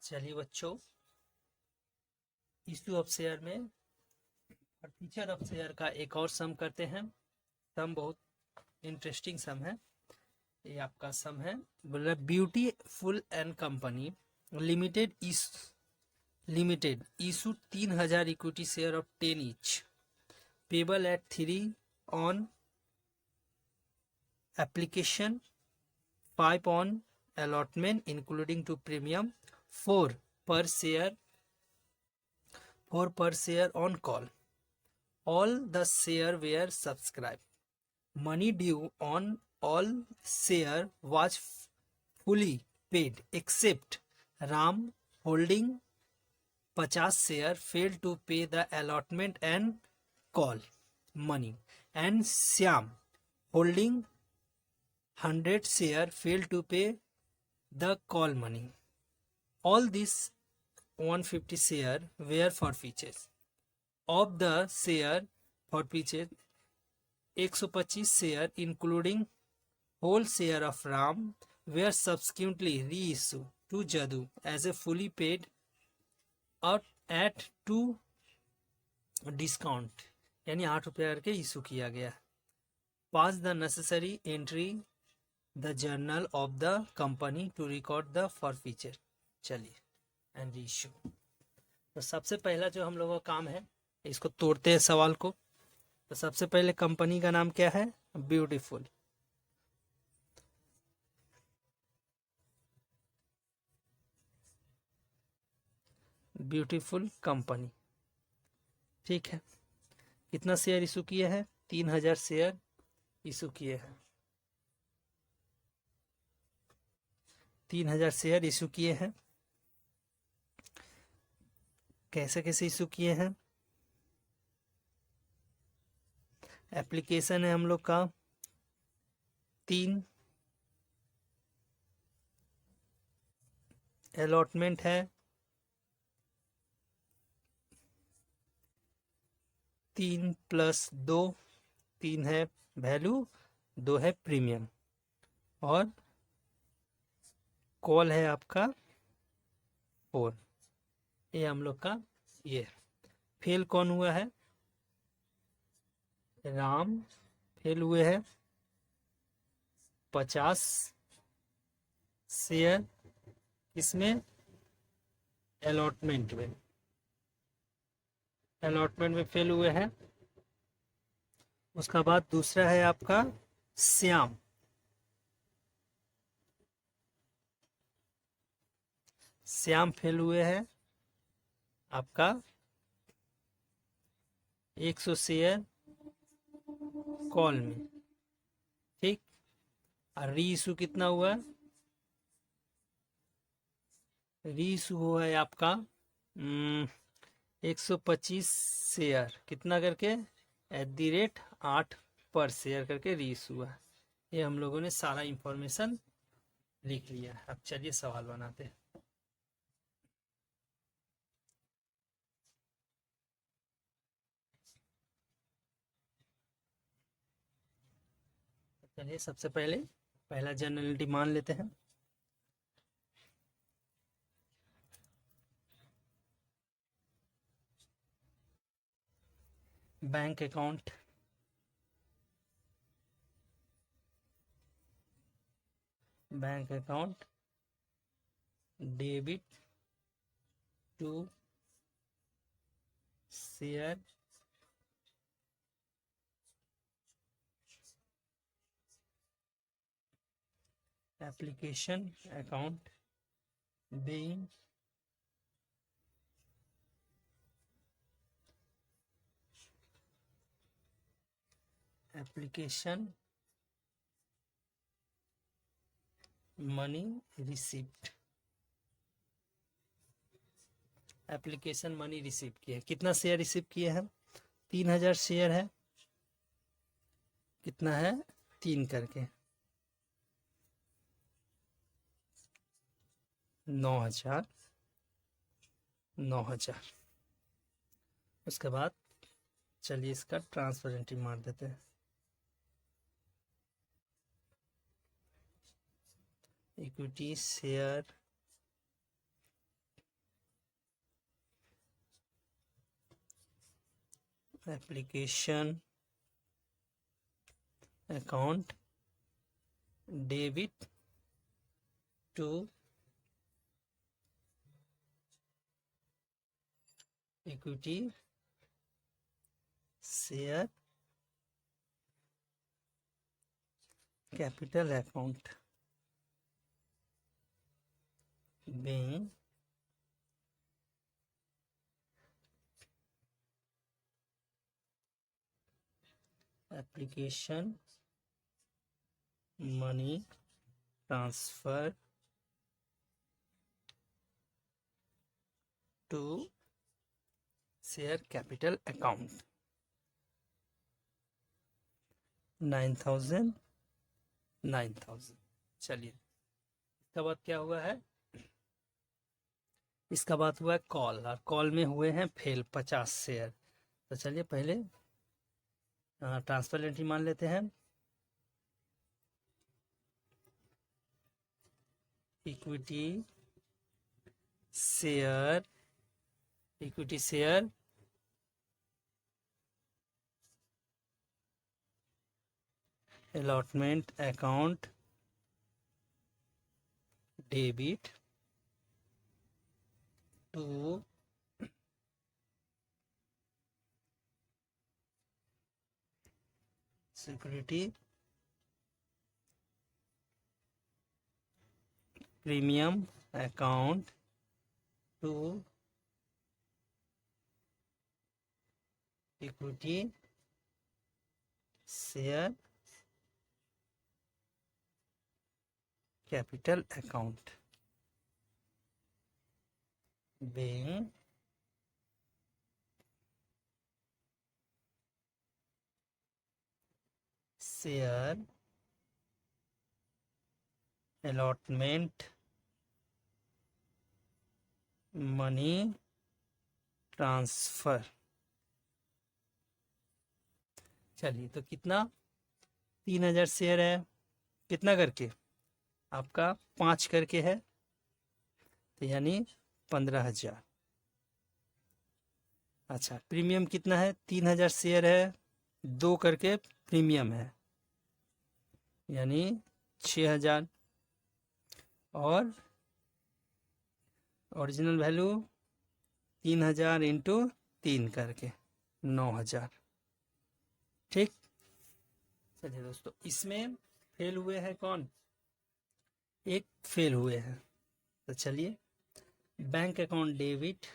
चलिए बच्चों, issue of share में और फीचर ऑफ शेयर का एक और सम करते हैं। सम बहुत इंटरेस्टिंग सम है। ये आपका सम है, बोल रहा beautiful and company limited issue 3000 equity share of 10 each payable eight 3 on application, 5 on allotment including to premium, 4 per share 4 per share on call. All the share were subscribed. Money due on all share was fully paid except Ram holding 50 share failed to pay the allotment and call money, and Syam holding 100 share failed to pay the call money. All these 150 share were forfeited. Of the share forfeited, 125 share including whole share of Ram were subsequently reissued to Jadu as a fully paid out at 2 discount, यानी 8 रुपया करके issue किया गया। Pass the necessary entry the journal of the company to record the forfeiture. चलिए and issue. तो सबसे पहला जो हम लोगों का काम है, इसको तोड़ते हैं सवाल को। तो सबसे पहले कंपनी का नाम क्या है? ब्यूटीफुल। ब्यूटीफुल कंपनी, ठीक है। कितना शेयर इशू किए हैं? 3000 शेयर इशू किए हैं। 3000 शेयर इशू किए हैं। कैसे कैसे इशू किए हैं? एप्लीकेशन है हम लोग का 3, अलॉटमेंट है 3 + 2, 3 है वैल्यू, 2 है प्रीमियम, और कॉल है आपका 4। ये हम लोग का ये फेल कौन हुआ है? राम फेल हुए हैं 50 शेयर, इसमें अलॉटमेंट में फेल हुए हैं। उसका बाद दूसरा है आपका श्याम। श्याम फेल हुए हैं आपका 100 शेयर कॉल में, ठीक। और री इशू कितना हुआ? री इशू हुआ है आपका 125 शेयर, कितना करके? @8 पर शेयर करके री इशू हुआ। ये हम लोगों ने सारा इंफॉर्मेशन लिख लिया। अब चलिए सवाल बनाते हैं। चलिए सबसे पहले पहला जनरलिटी मान लेते हैं। Bank account, debit to share application account being application money receipt. Application money receive किया। कितना शेयर रिसीव किए हैं? 3000 शेयर है। कितना है? 3 करके 9000। उसके बाद चलिए इसका ट्रांसपेरेंटी मार देते हैं। Equity share application account debit to equity share capital account being application money transfer to share capital account 9,000 9,000। चलिए इसका बाद क्या हुआ है, इसका बाद हुआ है कॉल, और कॉल में हुए हैं फेल 50 शेयर। तो चलिए पहले ट्रांसफर एंट्री मान लेते हैं। Equity share allotment account debit to security premium account to equity share capital account being share allotment money transfer. चलिए तो कितना, 3,000 शेयर है, कितना करके आपका 5 करके है, तो यानी 15,000। अच्छा प्रीमियम कितना है, 3,000 शेयर है, 2 करके प्रीमियम है यानी 6,000, और ओरिजिनल वैल्यू 3,000 इंटू 3 करके 9,000। ठीक, चलिए दोस्तों इसमें फेल हुए हैं कौन, एक फेल हुए हैं। तो चलिए bank account debit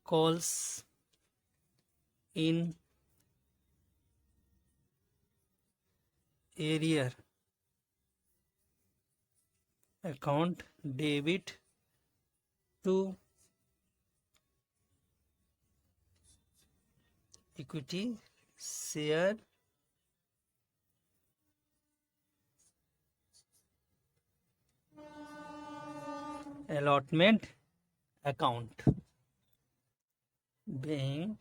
calls in arrear account debit to equity share allotment account being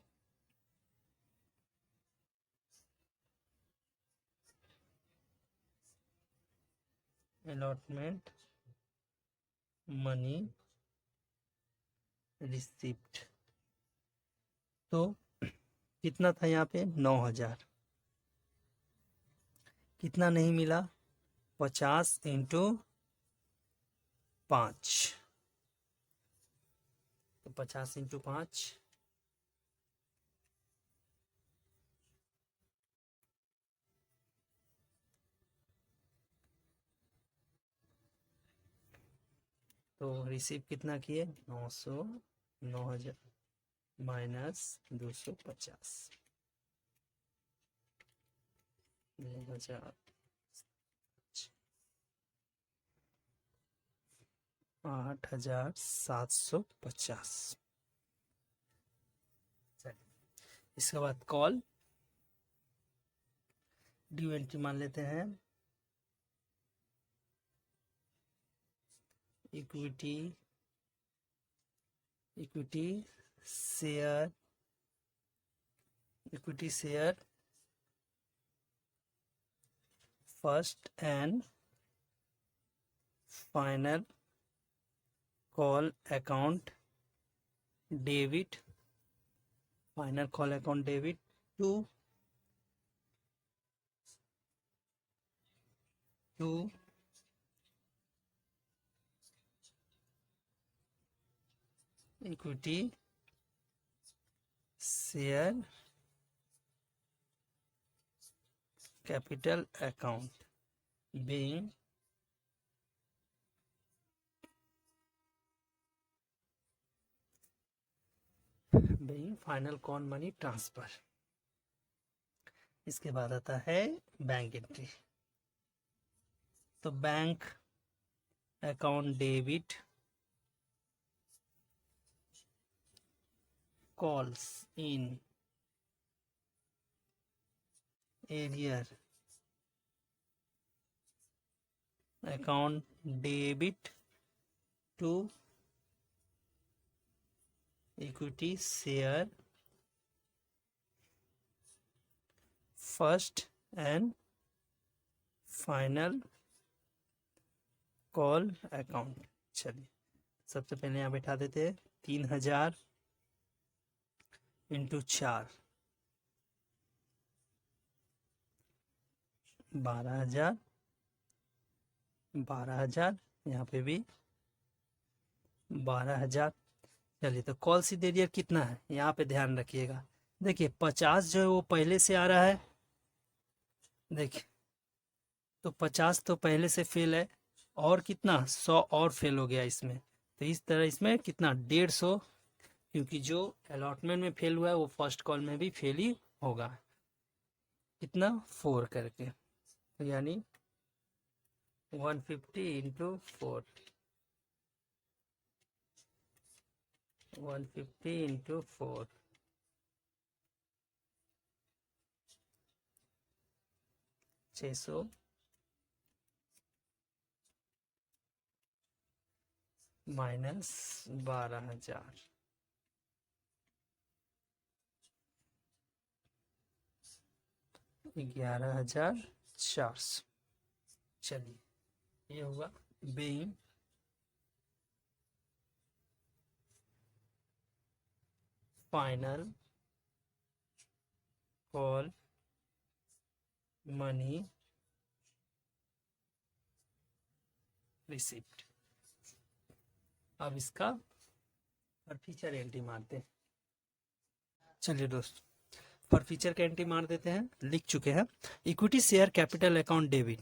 allotment money receipt. तो कितना था यहाँ पे 9,000, कितना नहीं मिला, 50 इंटू 5, तो 50 इंटू 5 तो रिसीव कितना किए 900, 9,000 माइनस 250, 2,000 8,750। इसके बाद कॉल ड्यू एंट्री मान लेते हैं। Equity share first and final call account debit, final call account debit to equity share capital account being final call money transfer. इसके बाद आता है बैंक एंट्री। तो bank account debit calls in arrear account debit to equity share first and final call account. चलिए सबसे पहले यहाँ बैठा देते हैं 3000 इंटू 4 12,000 12,000, यहाँ पे भी 12,000। चलिए तो कॉल सीड एरियर कितना है यहाँ पे ध्यान रखिएगा। देखिए 50 जो है वो पहले से आ रहा है, देखिए तो 50 तो पहले से फेल है, और कितना 100 और फेल हो गया इसमें। तो इस तरह इसमें कितना 150, क्योंकि जो अलॉटमेंट में फेल हुआ है वो फर्स्ट कॉल में भी फेल ही होगा। कितना 4 करके, तो यानी 150 इंटू 4, 150 इंटू 4, 600 माइनस 12,000, 11,400। चलिए ये हुआ being final call money receipt. अब इसका पर फीचर एंट्री मारते हैं। चलिए दोस्त पर फीचर का एंट्री मार देते हैं, लिख चुके हैं। Equity share capital account debit,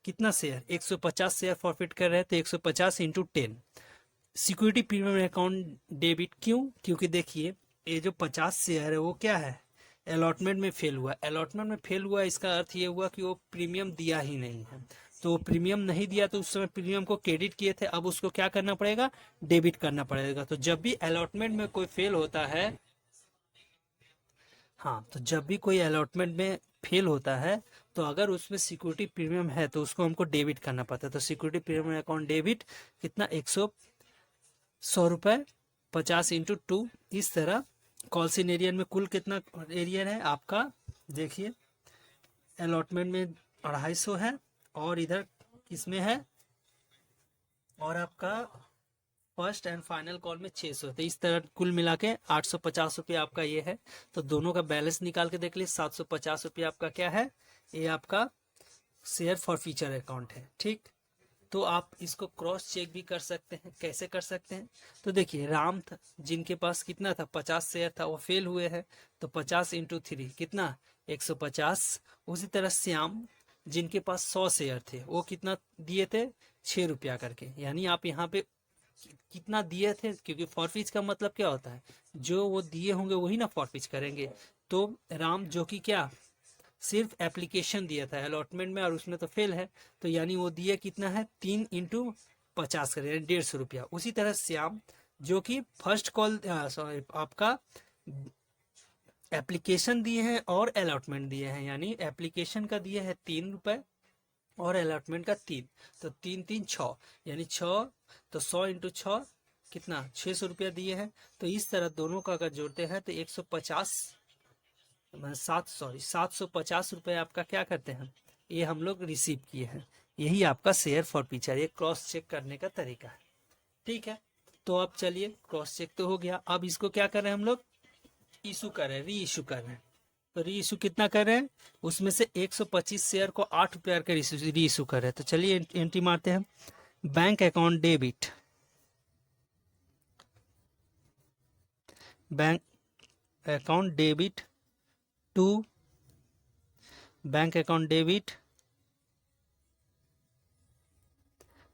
कितना शेयर 150 शेयर फॉरफिट कर रहे हैं, तो 150 into 10। Security premium account debit, क्यों? क्योंकि देखिए ये जो 50 शेयर है वो क्या है, अलॉटमेंट में फेल हुआ। अलॉटमेंट में फेल हुआ इसका अर्थ ये हुआ कि वो प्रीमियम दिया ही नहीं है। तो प्रीमियम नहीं दिया तो उस समय प्रीमियम को क्रेडिट किए थे, अब उसको क्या करना पड़ेगा, डेबिट करना पड़ेगा। तो जब भी अलॉटमेंट में कोई फेल होता है, हाँ तो जब भी कोई अलॉटमेंट में फेल होता है तो अगर उसमें सिक्योरिटी प्रीमियम है तो उसको हमको डेबिट करना पड़ता है। तो सिक्योरिटी प्रीमियम अकाउंट डेबिट कितना 100 रुपये 50 इंटू 2। इस तरह कॉल सीड एरियर में कुल कितना एरियर है आपका, देखिए अलॉटमेंट में 250 है, और इधर किसमें है, और आपका फर्स्ट एंड फाइनल कॉल में 600। तो इस तरह कुल मिला के 850 रुपये आपका ये है। तो दोनों का बैलेंस निकाल के देख लीजिए, 750 रुपये आपका क्या है, ये आपका शेयर फॉर फ्यूचर अकाउंट है। ठीक, तो आप इसको क्रॉस चेक भी कर सकते हैं। कैसे कर सकते हैं, तो देखिए राम था जिनके पास कितना था 50 शेयर था, वो फेल हुए हैं, तो 50 इंटू 3 कितना 150। उसी तरह श्याम जिनके पास 100 शेयर थे, वो कितना दिए थे 6 रुपया करके। यानी आप यहाँ पे कितना दिए थे, क्योंकि फॉरफिच का मतलब क्या होता है, जो वो दिए होंगे वही ना फॉरफिच करेंगे। तो राम जो कि क्या सिर्फ एप्लीकेशन दिया था अलॉटमेंट में, और उसमें तो फेल है, तो यानी वो दिए कितना है 3 इंटू 50 कर, यानी 150 रुपया। उसी तरह श्याम जो कि फर्स्ट कॉल सॉरी आपका एप्लीकेशन दिए हैं और अलॉटमेंट दिए हैं, यानी एप्लीकेशन का दिए है 3 रुपए और अलॉटमेंट का 3, तो 3 3 6, यानी 6, तो 100 इंटू 6 कितना 600 रुपया दिए हैं। तो इस तरह दोनों का अगर जोड़ते हैं तो 150 750 रुपये आपका क्या करते हैं, ये हम लोग रिसीव किए हैं। यही आपका शेयर फॉरफीचर, ये क्रॉस चेक करने का तरीका है। ठीक है, तो अब चलिए क्रॉस चेक तो हो गया, अब इसको क्या कर रहे हैं हम लोग, इशू कर रहे हैं, री इशू कर रहे हैं। तो री इशू कितना कर रहे हैं, उसमें से 125 शेयर को 8 रुपये का री इशू कर रहे हैं। तो चलिए एंट्री मारते हैं, bank account debit, bank account debit to, bank account debit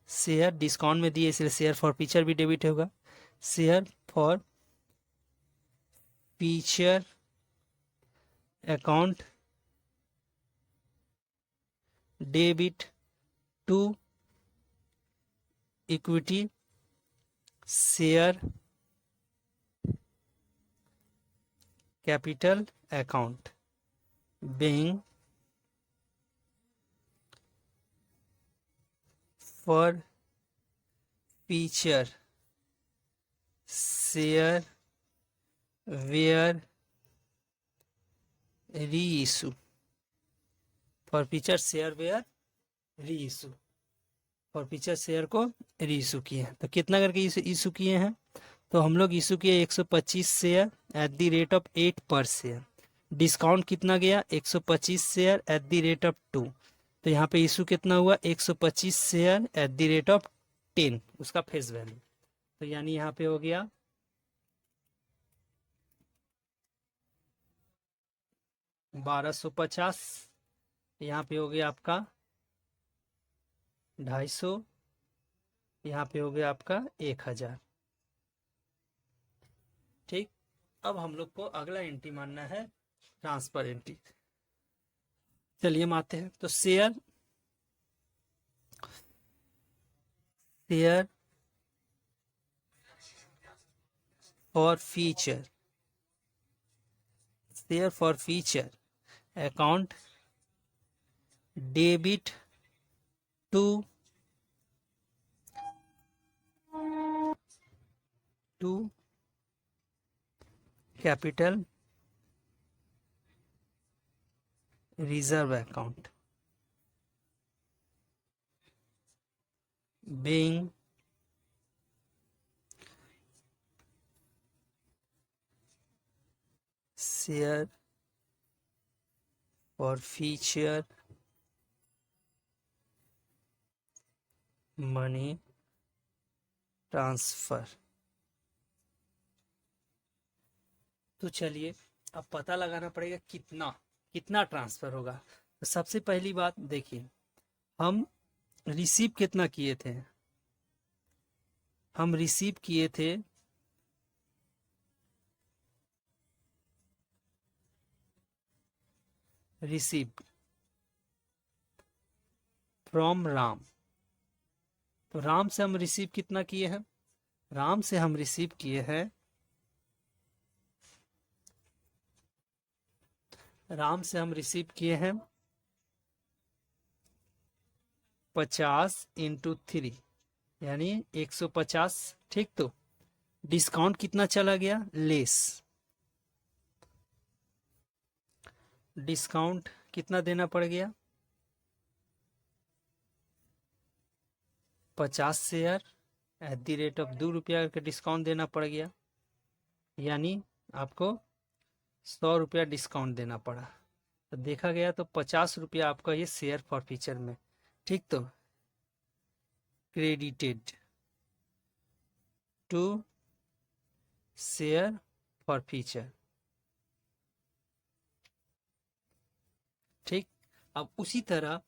share, discount में दिए इसलिए शेयर फॉर फीचर भी डेबिट होगा, share forfeiture account debit to equity share capital account, being for feature share where reissue, for feature share where reissue, for feature share को reissue किए हैं। तो कितना करके इशू किए हैं, तो हम लोग इशू किए 125 share at the rate of 8 पर शेयर, डिस्काउंट कितना गया 125 share at the rate of 2, तो यहाँ पे इशू कितना हुआ 125 share at the rate of 10 उसका फेस वैल्यू, तो यानी यहाँ पे हो गया 1250, यहाँ पे हो गया आपका 250, यहाँ पे हो गया आपका 1000। ठीक, अब हम लोग को अगला एंट्री मानना है ट्रांसफर एंट्री। चलिए मानते हैं, तो share forfeiture, share forfeiture account debit to capital reserve account, being share for future money transfer. तो चलिए अब पता लगाना पड़ेगा कितना कितना ट्रांसफर होगा। तो सबसे पहली बात देखिए, हम रिसीव कितना किए थे, हम रिसीव किए थे रिसीव्ड फ्रॉम राम, तो राम से हम रिसीव कितना किए हैं, राम से हम रिसीव किए हैं, राम से हम रिसीव किए हैं 50 इंटू 3 यानी 150। ठीक, तो डिस्काउंट कितना चला गया, लेस, डिस्काउंट कितना देना पड़ गया 50 share at the rate of 2 रुपया का डिस्काउंट देना पड़ गया, यानी आपको 100 रुपया डिस्काउंट देना पड़ा। तो देखा गया तो 50 रुपया आपका ये शेयर फॉर फीचर में। ठीक, तो credited to share forfeiture. ठीक, अब उसी तरह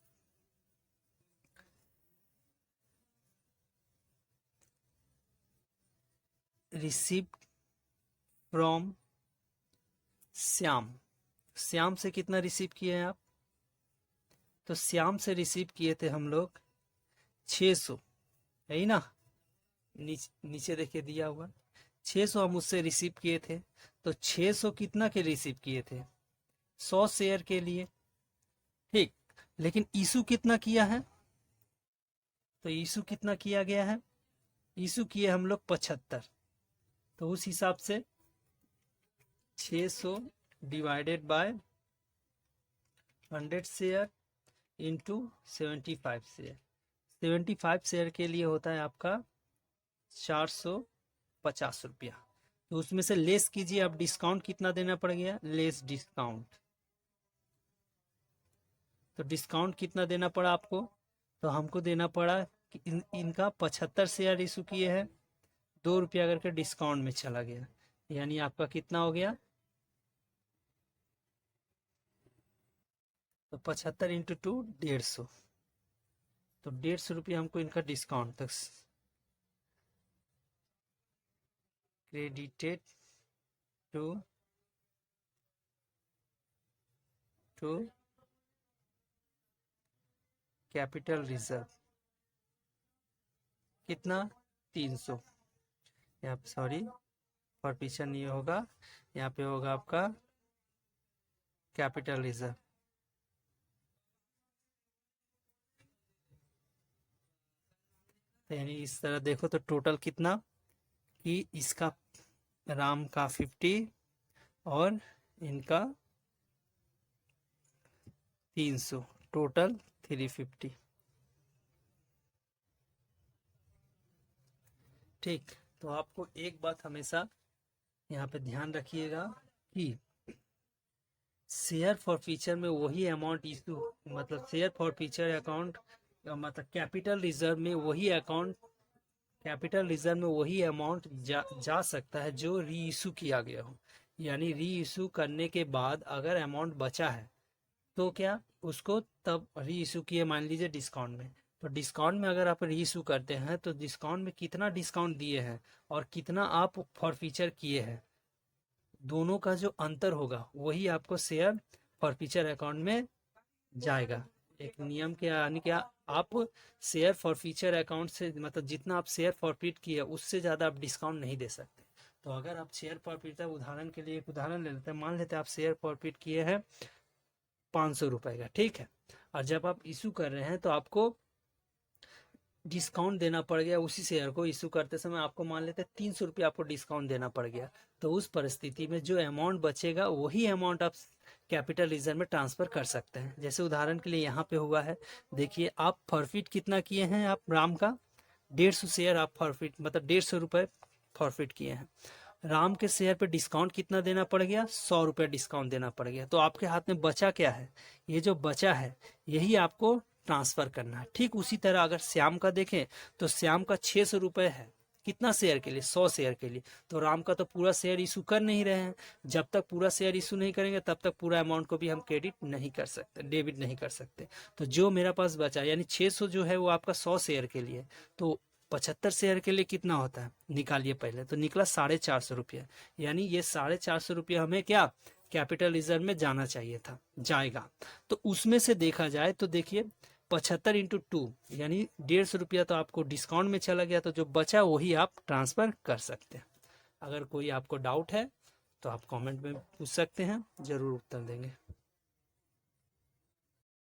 रिसीव्ड फ्रॉम श्याम, श्याम से कितना रिसीव किए हैं आप, तो श्याम से रिसीव किए थे हम लोग 600, है ना, नीचे देखिए दिया हुआ 600 हम उससे रिसीव किए थे। तो 600 कितना के रिसीव किए थे, 100 शेयर के लिए। ठीक, लेकिन इशू कितना किया है, तो इशू कितना किया गया है, इशू किए हम लोग 75, तो उस हिसाब से 600 divided by 100 share into 75 share. 75 share के लिए होता है आपका 450 रुपया। तो उसमें से लेस कीजिए आप, डिस्काउंट कितना देना पड़ गया, लेस डिस्काउंट। तो डिस्काउंट कितना देना पड़ा आपको, तो हमको देना पड़ा कि इनका 75 शेयर इशू किए हैं, 2 रुपया करके डिस्काउंट में चला गया, यानी आपका कितना हो गया, तो 75 इंटू 2 150, तो 150 रुपया हमको इनका डिस्काउंट तक क्रेडिटेड टू कैपिटल रिजर्व। कितना, 300। यहाँ पे सॉरी फॉरफिचर नहीं होगा, यहाँ पे होगा आपका कैपिटल रिजर्व। यानी इस तरह देखो तो टोटल कितना, कि इसका राम का 50 और इनका 300, टोटल 350। ठीक, तो आपको एक बात हमेशा यहाँ पे ध्यान रखिएगा कि शेयर फॉरफीचर में वही अमाउंट इशू, मतलब शेयर फॉरफीचर अकाउंट, मतलब कैपिटल रिजर्व में वही अकाउंट, कैपिटल रिजर्व में वही अमाउंट जा सकता है जो री इशू किया गया हो। यानी री इशू करने के बाद अगर अमाउंट बचा है तो क्या उसको तब री इशू किए, मान लीजिए डिस्काउंट में, तो डिस्काउंट में अगर आप री इशू करते हैं तो डिस्काउंट में कितना डिस्काउंट दिए हैं और कितना आप फॉरफीचर किए हैं, दोनों का जो अंतर होगा वही आपको शेयर फॉरफीचर अकाउंट में जाएगा। एक नियम के यानी क्या, आप शेयर फॉरफीचर अकाउंट से, मतलब जितना आप शेयर फॉरफीट किए उससे ज़्यादा आप डिस्काउंट नहीं दे सकते। तो अगर आप शेयर फॉरफीट, उदाहरण के लिए एक उदाहरण ले लेते हैं, मान लेते हैं आप शेयर फॉरफीट किए हैं 500 रुपए का, ठीक है, और जब आप इशू कर रहे हैं तो आपको डिस्काउंट देना पड़ गया, उसी शेयर को इशू करते समय आपको मान लेते हैं 300 रुपया आपको डिस्काउंट देना पड़ गया। तो उस परिस्थिति में जो अमाउंट बचेगा वही अमाउंट आप कैपिटल रिजर्व में ट्रांसफर कर सकते हैं। जैसे उदाहरण के लिए यहाँ पे हुआ है, देखिए आप फॉरफिट कितना किए हैं, आप राम का 150 शेयर आप फॉरफिट, मतलब 150 रुपये फॉरफिट किए हैं। राम के शेयर पे डिस्काउंट कितना देना पड़ गया, 100 रुपये डिस्काउंट देना पड़ गया। तो आपके हाथ में बचा क्या है, ये जो बचा है यही आपको ट्रांसफर करना है। ठीक उसी तरह अगर श्याम का देखें तो श्याम का 600 रुपये है, कितना शेयर के लिए, 100 शेयर के लिए। तो राम का तो पूरा शेयर इशू कर नहीं रहे हैं, जब तक पूरा शेयर इशू नहीं करेंगे तब तक पूरा अमाउंट को भी हम क्रेडिट नहीं कर सकते, डेबिट नहीं कर सकते। तो जो मेरा पास बचा, यानी 600 जो है वो आपका 100 शेयर के लिए, तो 75 शेयर के लिए कितना होता है निकालिए पहले, तो निकला 450 रुपया। यानी ये 450 रुपया हमें क्या कैपिटल रिजर्व में जाना चाहिए था, जाएगा। तो उसमें से देखा जाए तो देखिए 75 इंटू 2 यानी 150 रुपया तो आपको डिस्काउंट में चला गया, तो जो बचा वही आप ट्रांसफर कर सकते हैं। अगर कोई आपको डाउट है तो आप कमेंट में पूछ सकते हैं, जरूर उत्तर देंगे।